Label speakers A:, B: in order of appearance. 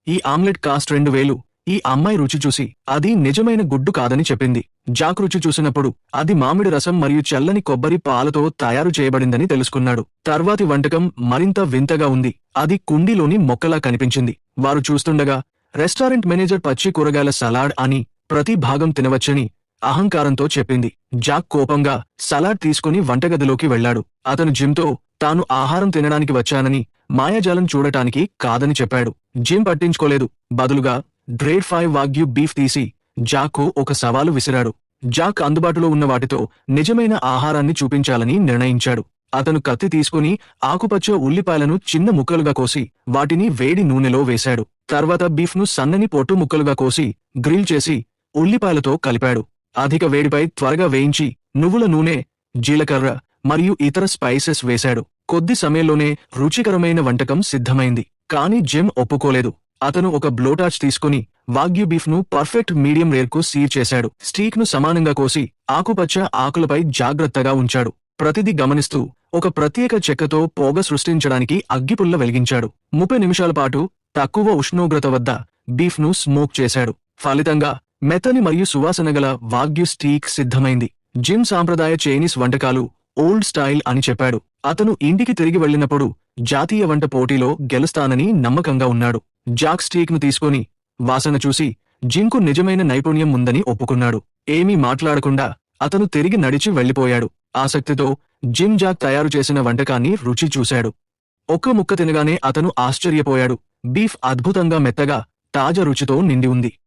A: ఈ omelette cost 2000. ఈ అమ్మాయి రుచి చూసి అది నిజమైన గుడ్డు కాదని చెప్పింది. జాక్ రుచి చూసినప్పుడు అది మామిడి రసం మరియు చల్లని కొబ్బరి పాలతో తయారు చేయబడిందని తెలుసుకున్నాడు. తర్వాతి వంటకం మరింత వింతగా ఉంది. అది కుండీలోని మొక్కలా కనిపించింది. వారు చూస్తుండగా రెస్టారెంట్ మేనేజర్ పచ్చి కూరగాయల సలాడ్ అని ప్రతి భాగం తినవచ్చని అహంకారంతో చెప్పింది. జాక్ కోపంగా సలాడ్ తీసుకుని వంటగదిలోకి వెళ్లాడు. అతను జిమ్తో తాను ఆహారం తినడానికి వచ్చానని, మాయాజాలం చూడటానికి కాదని చెప్పాడు. జిమ్ పట్టించుకోలేదు. బదులుగా గ్రేడ్ 5 వాగ్యూ బీఫ్ తీసి జాక్కు ఒక సవాలు విసిరాడు. జాక్ అందుబాటులో ఉన్న వాటితో నిజమైన ఆహారాన్ని చూపించాలని నిర్ణయించాడు. అతను కత్తి తీసుకుని ఆకుపచ్చ ఉల్లిపాయలను చిన్న ముక్కలుగా కోసి వాటిని వేడి నూనెలో వేశాడు. తర్వాత బీఫ్ను సన్నని పొట్టు ముక్కలుగా కోసి గ్రిల్ చేసి ఉల్లిపాయలతో కలిపాడు. అధిక వేడిపై త్వరగా వేయించి నువ్వుల నూనె, జీలకర్ర మరియు ఇతర స్పైసెస్ వేశాడు. కొద్ది సమయంలోనే రుచికరమైన వంటకం సిద్ధమైంది. కానీ జిమ్ ఒప్పుకోలేదు. అతను ఒక బ్లోటాచ్ తీసుకుని వాగ్యూ బీఫ్ను పర్ఫెక్ట్ మీడియం రేర్కు సీర్ చేశాడు. స్టీక్ను సమానంగా కోసి ఆకుపచ్చ ఆకులపై జాగ్రత్తగా ఉంచాడు. ప్రతిదీ గమనిస్తూ ఒక ప్రత్యేక చెక్కతో పొగ సృష్టించడానికి అగ్గిపుల్ల వెలిగించాడు. 30 నిమిషాల పాటు తక్కువ ఉష్ణోగ్రత వద్ద బీఫ్ను స్మోక్ చేశాడు. ఫలితంగా మెత్తని మరియు సువాసనగల వాగ్యూ స్టీక్ సిద్ధమైంది. జిమ్ సాంప్రదాయ చైనీస్ వంటకాలు ఓల్డ్ స్టైల్ అని చెప్పాడు. అతను ఇంటికి తిరిగి వెళ్లినప్పుడు జాతీయ వంట పోటీలో గెలుస్తానని నమ్మకంగా ఉన్నాడు. జాక్ స్టీక్ను తీసుకుని వాసన చూసి జిమ్కు నిజమైన నైపుణ్యం ఉందని ఒప్పుకున్నాడు. ఏమీ మాట్లాడకుండా అతను తిరిగి నడిచి వెళ్లిపోయాడు. ఆసక్తితో జిమ్ జాక్ తయారు చేసిన వంటకాన్ని రుచి చూశాడు. ఒక్క ముక్క తినగానే అతను ఆశ్చర్యపోయాడు. బీఫ్ అద్భుతంగా మెత్తగా, తాజా రుచితో నిండి ఉంది.